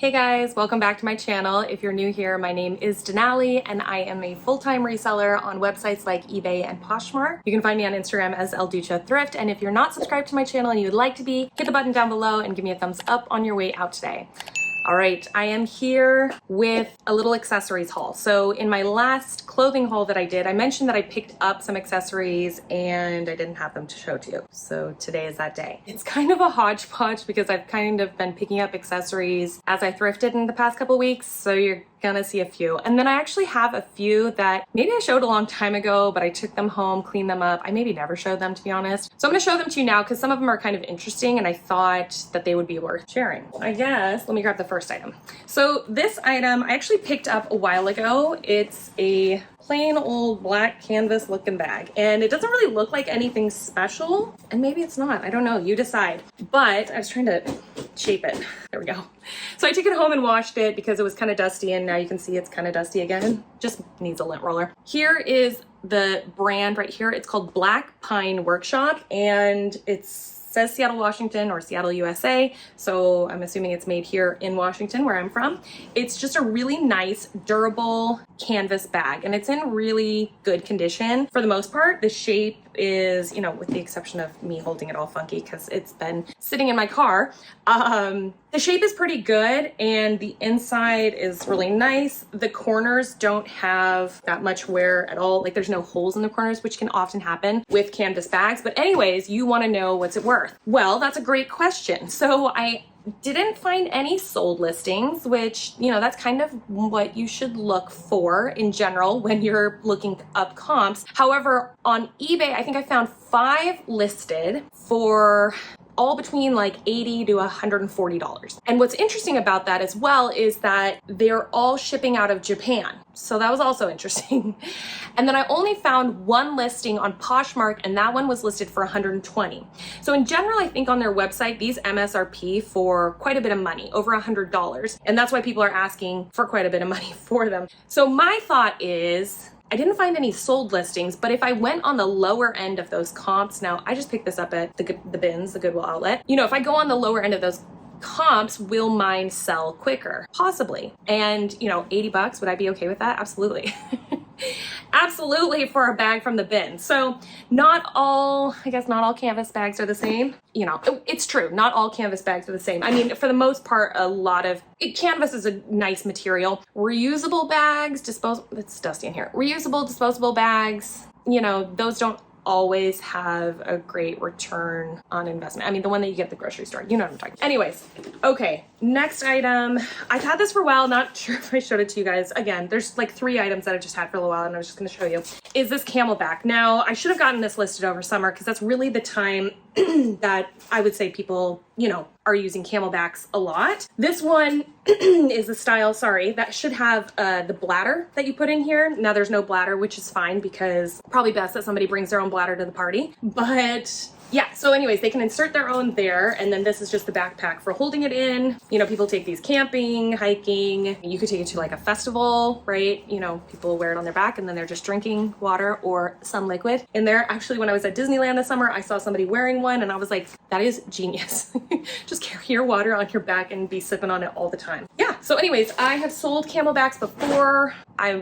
Hey guys, welcome back to my channel. If you're new here, my name is Denali and I am a full-time reseller on websites like eBay and Poshmark. You can find me on Instagram as DUCHO Thrift, and if you're not subscribed to my channel and you would like to be, hit the button down below and give me a thumbs up on your way out today. All right, I am here with a little accessories haul. So in my last clothing haul that I did, I mentioned that I picked up some accessories and I didn't have them to show to you. So today is that day. It's kind of a hodgepodge because I've kind of been picking up accessories as I thrifted in the past couple weeks. So you're gonna see a few. And then I actually have a few that maybe I showed a long time ago, but I took them home, cleaned them up. I maybe never showed them, to be honest. So I'm gonna show them to you now because some of them are kind of interesting and I thought that they would be worth sharing. I guess, let me grab the first item. So this item I actually picked up a while ago. It's a plain old black canvas looking bag and it doesn't really look like anything special, and maybe it's not, I don't know, you decide. But I was trying to shape it. There we go. So I took it home and washed it because it was kind of dusty, and now you can see it's kind of dusty again. Just needs a lint roller. Here is the brand right here. It's called Black Pine Workshop and it says Seattle, Washington or Seattle, USA. So I'm assuming it's made here in Washington where I'm from. It's just a really nice, durable canvas bag and it's in really good condition for the most part. The shape is, you know, with the exception of me holding it all funky because it's been sitting in my car. The shape is pretty good and the inside is really nice. The corners don't have that much wear at all. Like there's no holes in the corners, which can often happen with canvas bags. But anyways, you want to know what's it worth? Well, that's a great question. So I didn't find any sold listings, which, you know, that's kind of what you should look for in general when you're looking up comps. However, on eBay, I think I found 5 listed for all between like $80 to $140. And what's interesting about that as well is that they're all shipping out of Japan. So that was also interesting. And then I only found one listing on Poshmark and that one was listed for $120. So in general, I think on their website, these MSRP for quite a bit of money, over $100. And that's why people are asking for quite a bit of money for them. So my thought is, I didn't find any sold listings, but if I went on the lower end of those comps, now I just picked this up at the bins, the Goodwill outlet. You know, if I go on the lower end of those comps, will mine sell quicker? Possibly. And, you know, 80 bucks, would I be okay with that? Absolutely. Absolutely, for a bag from the bin. So not all canvas bags are the same. You know, it's true. Not all canvas bags are the same. I mean, for the most part, a lot of canvas is a nice material. Reusable bags, it's dusty in here. Reusable, disposable bags, you know, those don't always have a great return on investment. I mean, the one that you get at the grocery store, you know what I'm talking about. Anyways, okay, next item. I've had this for a while, not sure if I showed it to you guys. Again, there's like 3 items that I've just had for a little while and I was just gonna show you. Is this camelback. Now, I should have gotten this listed over summer because that's really the time that I would say people, you know, are using camelbacks a lot. This one is the style, sorry, that should have the bladder that you put in here. Now there's no bladder, which is fine because probably best that somebody brings their own bladder to the party. But yeah, so anyways, they can insert their own there. And then this is just the backpack for holding it in. You know, people take these camping, hiking. You could take it to like a festival, right? You know, people wear it on their back and then they're just drinking water or some liquid in there. Actually, when I was at Disneyland this summer, I saw somebody wearing one and I was like, that is genius. Just carry your water on your back and be sipping on it all the time. Yeah, so anyways, I have sold camelbacks before. I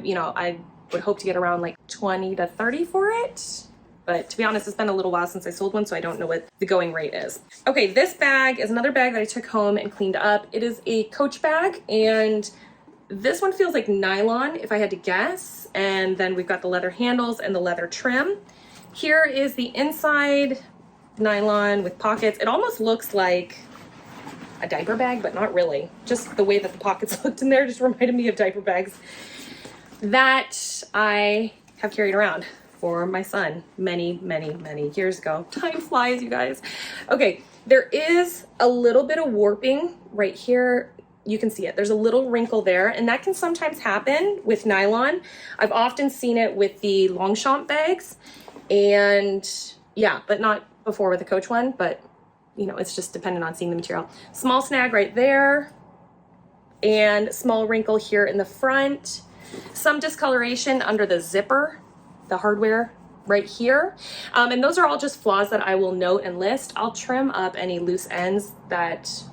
would hope to get around like 20 to 30 for it. But to be honest, it's been a little while since I sold one, so I don't know what the going rate is. Okay, this bag is another bag that I took home and cleaned up. It is a Coach bag, and this one feels like nylon, if I had to guess. And then we've got the leather handles and the leather trim. Here is the inside nylon with pockets. It almost looks like a diaper bag, but not really. Just the way that the pockets looked in there just reminded me of diaper bags that I have carried around for my son many, many, many years ago. Time flies, you guys. Okay, there is a little bit of warping right here. You can see it. There's a little wrinkle there, and that can sometimes happen with nylon. I've often seen it with the Longchamp bags, and yeah, but not before with the Coach one, but you know, it's just dependent on seeing the material. Small snag right there, and small wrinkle here in the front. Some discoloration under the zipper, the hardware right here. And those are all just flaws that I will note and list. I'll trim up any loose ends that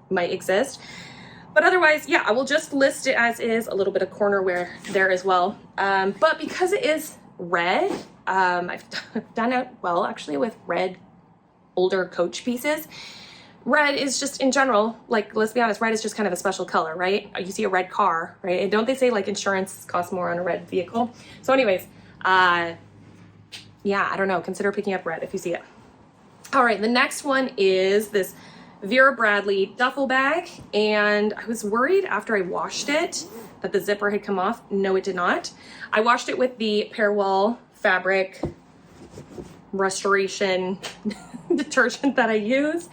might exist. But otherwise, yeah, I will just list it as is, a little bit of corner wear there as well. But because it is red, I've done it well actually with red older Coach pieces. Red is just in general, like, let's be honest, red is just kind of a special color, right? You see a red car, right? And don't they say like insurance costs more on a red vehicle? So anyways, yeah, I don't know, consider picking up red if you see it. All right, the next one is this Vera Bradley duffel bag, and I was worried after I washed it that the zipper had come off. No, it did not. I washed it with the Parewall fabric restoration detergent that I use,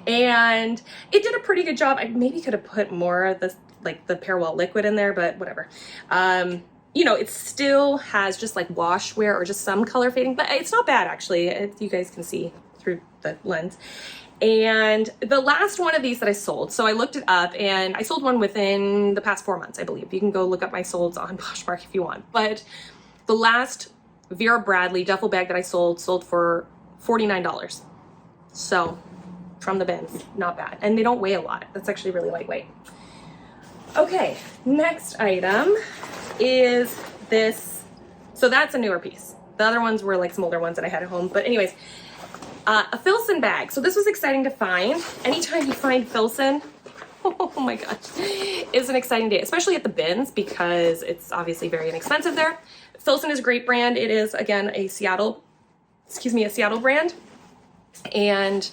and it did a pretty good job. I maybe could have put more of this, like the Parewall liquid in there, but whatever. You know, it still has just like wash wear or just some color fading, but it's not bad actually, if you guys can see through the lens. And the last one of these that I sold, so I looked it up and I sold one within the past 4 months, I believe. You can go look up my solds on Poshmark if you want. But the last Vera Bradley duffel bag that I sold for $49. So from the bins, not bad. And they don't weigh a lot. That's actually really lightweight. Okay, next item is this. So that's a newer piece. The other ones were like some older ones that I had at home. But anyways, a Filson bag. So this was exciting to find. Anytime you find Filson, oh my gosh, it's an exciting day, especially at the bins because it's obviously very inexpensive there. Filson is a great brand. It is, again, a Seattle brand. And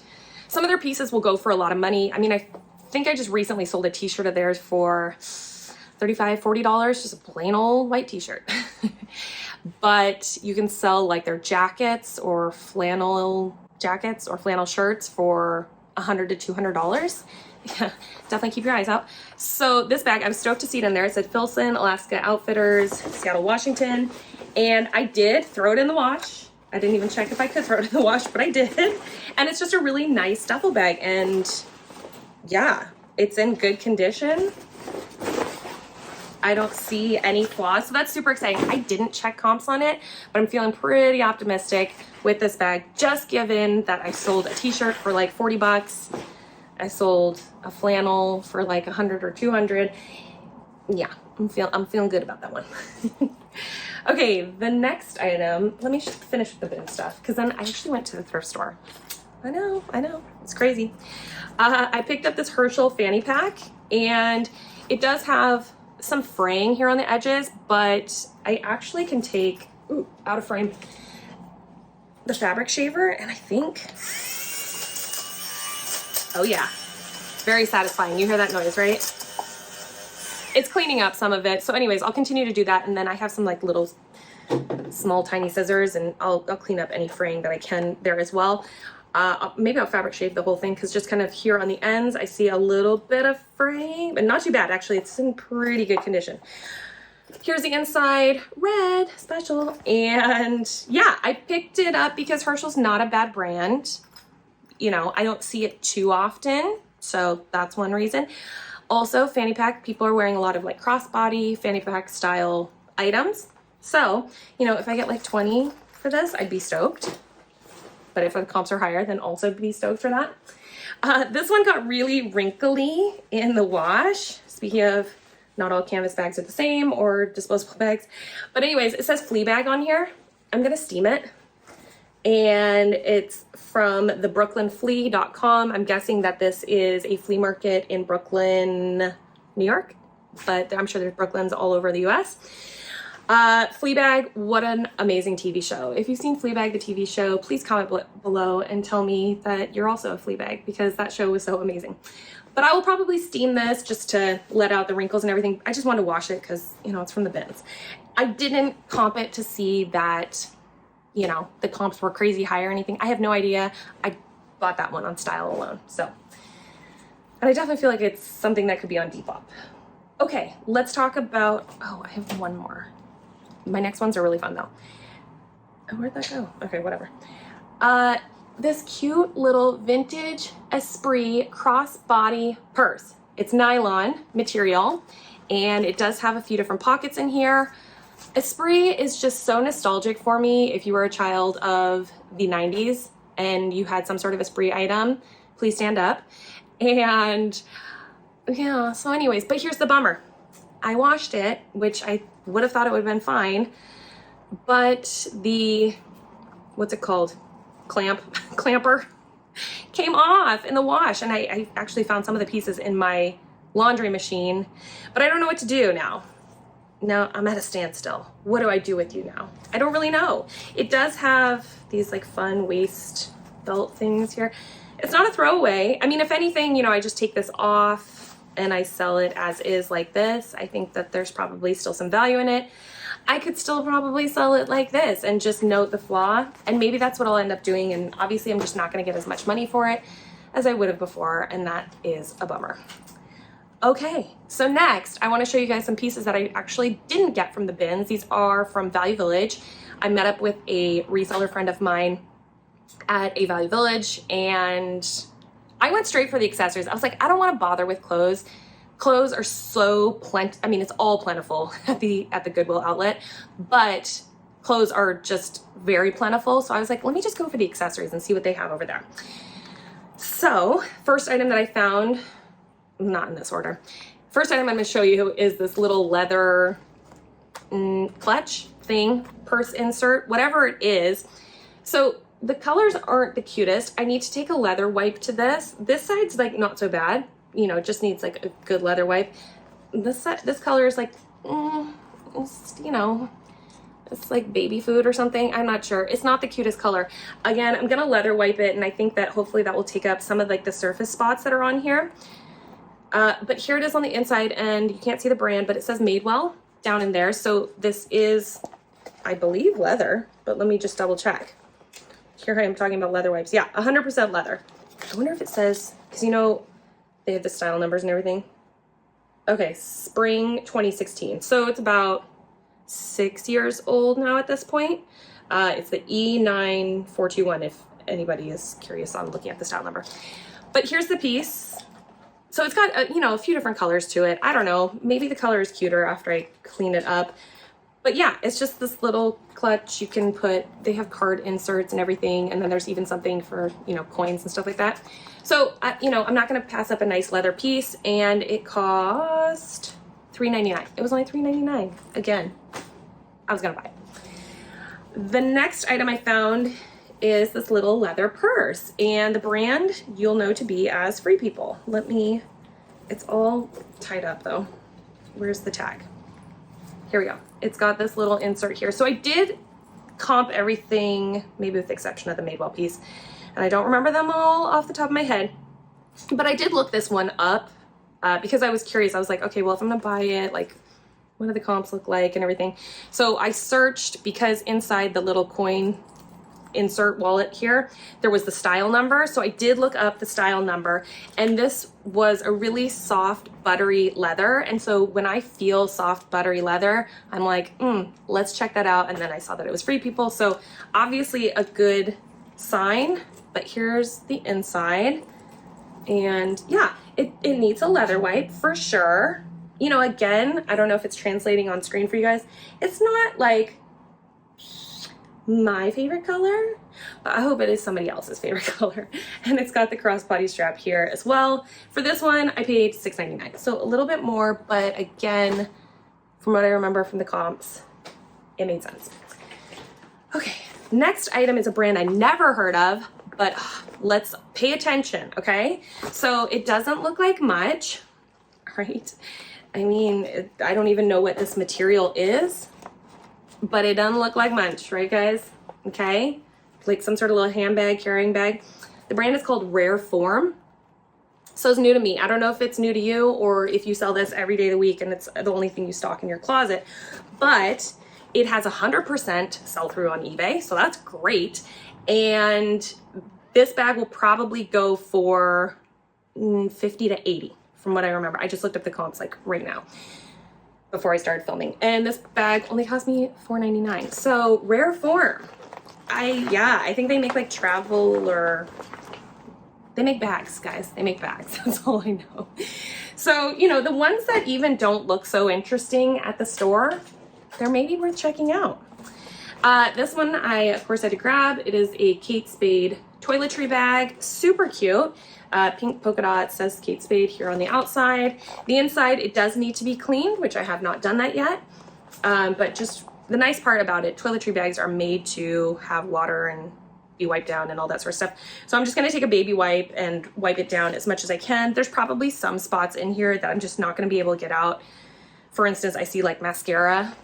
some of their pieces will go for a lot of money. I mean, I think I just recently sold a t-shirt of theirs for $35, $40, just a plain old white t-shirt. But you can sell like their jackets or flannel jackets or flannel shirts for $100 to $200. Yeah, definitely keep your eyes out. So this bag, I'm stoked to see it in there. It said Filson, Alaska Outfitters, Seattle, Washington. And I did throw it in the wash. I didn't even check if I could throw it in the wash, but I did. And it's just a really nice duffel bag. And yeah, it's in good condition. I don't see any flaws, so that's super exciting. I didn't check comps on it, but I'm feeling pretty optimistic with this bag, just given that I sold a t-shirt for like 40 bucks. I sold a flannel for like 100 or 200. Yeah, I'm feeling good about that one. Okay, the next item, let me just finish with the bin stuff, because then I actually went to the thrift store. I know, it's crazy. I picked up this Herschel fanny pack, and it does have some fraying here on the edges, but I actually can take, out of frame, the fabric shaver, and I think, oh yeah, very satisfying. You hear that noise, right? It's cleaning up some of it. So anyways, I'll continue to do that, and then I have some like little small tiny scissors, and I'll clean up any fraying that I can there as well. Maybe I'll fabric shave the whole thing, because just kind of here on the ends I see a little bit of fraying, but not too bad actually. It's in pretty good condition. Here's the inside, red special. And yeah, I picked it up because Herschel's not a bad brand. You know, I don't see it too often, so that's one reason. Also, fanny pack, people are wearing a lot of like crossbody fanny pack style items. So, you know, if I get like 20 for this, I'd be stoked. But if the comps are higher, then also be stoked for that. This one got really wrinkly in the wash. Speaking of, not all canvas bags are the same, or disposable bags. But anyways, it says flea bag on here. I'm gonna steam it. And it's from the brooklynflea.com. I'm guessing that this is a flea market in Brooklyn, New York, but I'm sure there's Brooklyns all over the US. Fleabag, what an amazing TV show. If you've seen Fleabag, the TV show, please comment below and tell me that you're also a Fleabag, because that show was so amazing. But I will probably steam this just to let out the wrinkles and everything. I just want to wash it because, you know, it's from the bins. I didn't comp it to see that, you know, the comps were crazy high or anything. I have no idea. I bought that one on Style alone. So, and I definitely feel like it's something that could be on Depop. Okay, let's talk about, oh, I have one more. My next ones are really fun though. Oh, where'd that go? Okay, whatever. This cute little vintage Esprit crossbody purse. It's nylon material, and it does have a few different pockets in here. Esprit is just so nostalgic for me. If you were a child of the 90s and you had some sort of Esprit item, please stand up. And yeah, so anyways, but here's the bummer. I washed it, which I would have thought it would have been fine, but the, what's it called? Clamper came off in the wash, and I actually found some of the pieces in my laundry machine, but I don't know what to do now. Now I'm at a standstill. What do I do with you now? I don't really know. It does have these like fun waist belt things here. It's not a throwaway. I mean, if anything, you know, I just take this off and I sell it as is like this. I think that there's probably still some value in it. I could still probably sell it like this and just note the flaw, and maybe that's what I'll end up doing, and obviously I'm just not going to get as much money for it as I would have before, and that is a bummer. Okay, so next I want to show you guys some pieces that I actually didn't get from the bins. These are from Value Village. I met up with a reseller friend of mine at a Value Village, and I went straight for the accessories. I was like, I don't want to bother with clothes. Clothes are so I mean, it's all plentiful at the Goodwill outlet, but clothes are just very plentiful. So I was like, let me just go for the accessories and see what they have over there. So first item that I found, not in this order. First item I'm going to show you is this little leather clutch thing, purse insert, whatever it is. So the colors aren't the cutest. I need to take a leather wipe to this. This side's like not so bad. You know, it just needs like a good leather wipe. This color is like, it's, you know, it's like baby food or something. I'm not sure. It's not the cutest color. Again, I'm gonna leather wipe it, and I think that hopefully that will take up some of like the surface spots that are on here. But here it is on the inside, and you can't see the brand, but it says Madewell down in there. So this is, I believe, leather, but let me just double check. Here I am talking about leather wipes. Yeah, 100% leather. I wonder if it says, because you know, they have the style numbers and everything. Okay, spring 2016. So it's about 6 years old now at this point. It's the E9421 if anybody is curious on looking at the style number. But here's the piece. So it's got, you know, a few different colors to it. I don't know, maybe the color is cuter after I clean it up. But yeah, it's just this little clutch. You can put, they have card inserts and everything. And then there's even something for, you know, coins and stuff like that. So, you know, I'm not going to pass up a nice leather piece, and it cost $3.99. It was only $3.99. Again, I was going to buy it. The next item I found is this little leather purse, and the brand you'll know to be as Free People. It's all tied up though. Where's the tag? Here we go. It's got this little insert here. So I did comp everything, maybe with the exception of the Madewell piece. And I don't remember them all off the top of my head, but I did look this one up because I was curious. I was like, okay, well, if I'm gonna buy it, like, what do the comps look like and everything? So I searched, because inside the little coin insert wallet here, there was the style number. So I did look up the style number, and this was a really soft, buttery leather. And so when I feel soft, buttery leather, I'm like, let's check that out. And then I saw that it was Free People. So obviously a good sign. But here's the inside, and yeah, it needs a leather wipe for sure. You know, again, I don't know if it's translating on screen for you guys. It's not like my favorite color, but I hope it is somebody else's favorite color. And it's got the crossbody strap here as well. For this one, I paid $6.99, so a little bit more, but again, from what I remember from the comps, it made sense. Okay, next item is a brand I never heard of, but let's pay attention, okay? So it doesn't look like much, right? I mean, I don't even know what this material is, but it doesn't look like much, right guys? Okay, like some sort of little handbag, carrying bag. The brand is called Rare Form. So it's new to me. I don't know if it's new to you or if you sell this every day of the week and it's the only thing you stock in your closet, but it has 100% sell through on eBay, so that's great. And this bag will probably go for 50 to 80 from what I remember. I just looked up the comps like right now before I started filming. And this bag only cost me $4.99. So Rare Form. I think they make like travel, or they make bags, guys. They make bags. That's all I know. So, you know, the ones that even don't look so interesting at the store, they're maybe worth checking out. This one I, of course, had to grab. It is a Kate Spade toiletry bag, super cute. Pink polka dot, says Kate Spade here on the outside. The inside, it does need to be cleaned, which I have not done that yet. But just the nice part about it, toiletry bags are made to have water and be wiped down and all that sort of stuff. So I'm just gonna take a baby wipe and wipe it down as much as I can. There's probably some spots in here that I'm just not gonna be able to get out. For instance, I see like mascara.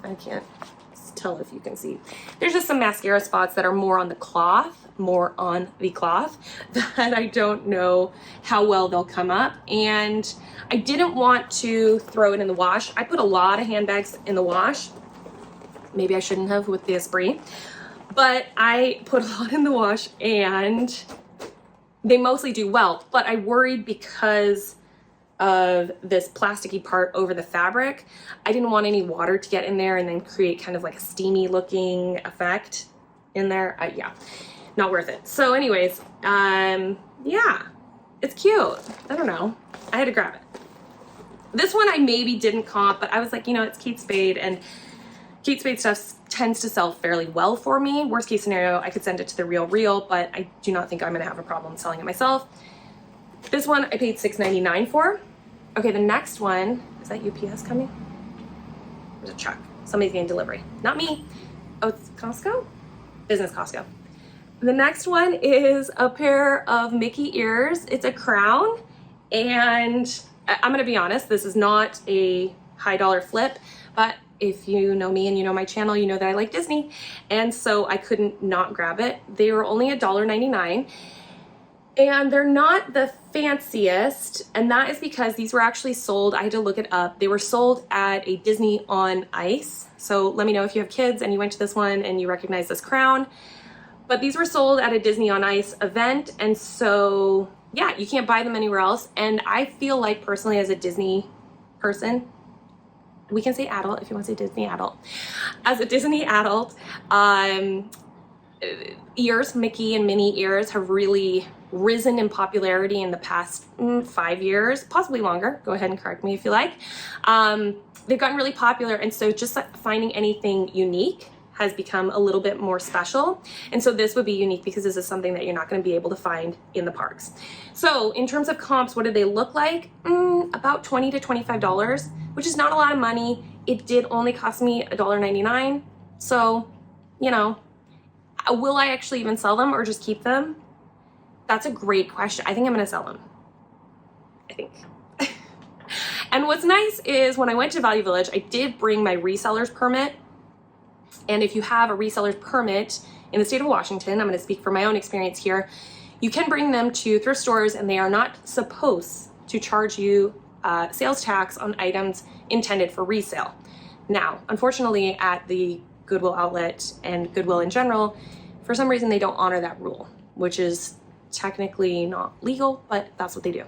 I can't tell if you can see. There's just some mascara spots that are more on the cloth that I don't know how well they'll come up. And I didn't want to throw it in the wash. I put a lot of handbags in the wash. Maybe I shouldn't have with the Esprit, but I put a lot in the wash and they mostly do well. But I worried because of this plasticky part over the fabric. I didn't want any water to get in there and then create kind of like a steamy looking effect in there. Yeah, not worth it. So anyways, yeah, it's cute. I don't know. I had to grab it. This one I maybe didn't comp, but I was like, you know, it's Kate Spade and Kate Spade stuff tends to sell fairly well for me. Worst case scenario, I could send it to the Real, but I do not think I'm gonna have a problem selling it myself. This one I paid $6.99 for. Okay, the next one, is that UPS coming? There's a truck. Somebody's getting delivery. Not me. Oh, it's Costco? Business Costco. The next one is a pair of Mickey ears. It's a crown, and I'm gonna be honest, this is not a high dollar flip, but if you know me and you know my channel, you know that I like Disney, and so I couldn't not grab it. They were only $1.99. And they're not the fanciest, and that is because these were actually sold, I had to look it up, they were sold at a Disney on Ice. So let me know if you have kids and you went to this one and you recognize this crown. But these were sold at a Disney on Ice event, and so yeah, you can't buy them anywhere else. And I feel like personally as a Disney person, we can say adult if you want to say Disney adult. As a Disney adult, ears, Mickey and Minnie ears have really risen in popularity in the past 5 years, possibly longer. Go ahead and correct me if you like. They've gotten really popular, and so just finding anything unique has become a little bit more special. And so this would be unique because this is something that you're not going to be able to find in the parks. So in terms of comps, what did they look like? About $20 to $25, which is not a lot of money. It did only cost me $1.99. So, you know, will I actually even sell them or just keep them? That's a great question. I think I'm gonna sell them. I think. And what's nice is when I went to Value Village, I did bring my reseller's permit. And if you have a reseller's permit in the state of Washington, I'm gonna speak from my own experience here, you can bring them to thrift stores and they are not supposed to charge you sales tax on items intended for resale. Now, unfortunately at the Goodwill outlet and Goodwill in general, for some reason they don't honor that rule, which is technically not legal, but that's what they do.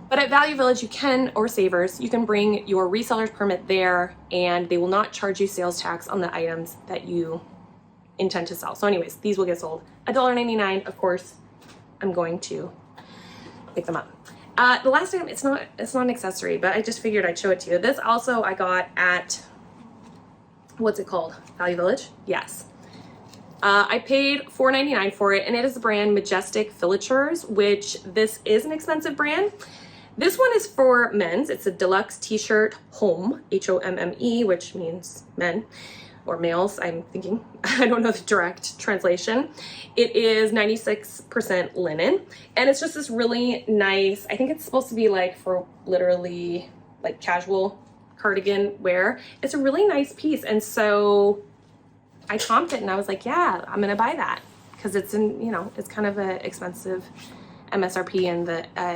But at Value Village, you can, or Savers, you can bring your reseller's permit there and they will not charge you sales tax on the items that you intend to sell. So anyways, these will get sold. $1.99, of course, I'm going to pick them up. The last item, it's not an accessory, but I just figured I'd show it to you. This also I got at, what's it called? Value Village? Yes. I paid $4.99 for it, and it is the brand Majestic Filatures, which this is an expensive brand. This one is for men's. It's a deluxe t-shirt home, H-O-M-M-E, which means men or males, I'm thinking. I don't know the direct translation. It is 96% linen, and it's just this really nice, I think it's supposed to be like for literally like casual cardigan wear. It's a really nice piece, and so I comped it and I was like, yeah, I'm gonna buy that because it's in, you know, it's kind of an expensive MSRP and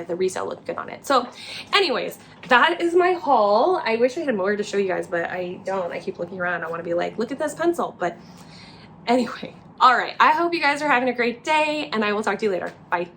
the resale looked good on it. So anyways, that is my haul. I wish I had more to show you guys, but I don't. I keep looking around. I want to be like, look at this pencil. But anyway, all right. I hope you guys are having a great day and I will talk to you later. Bye.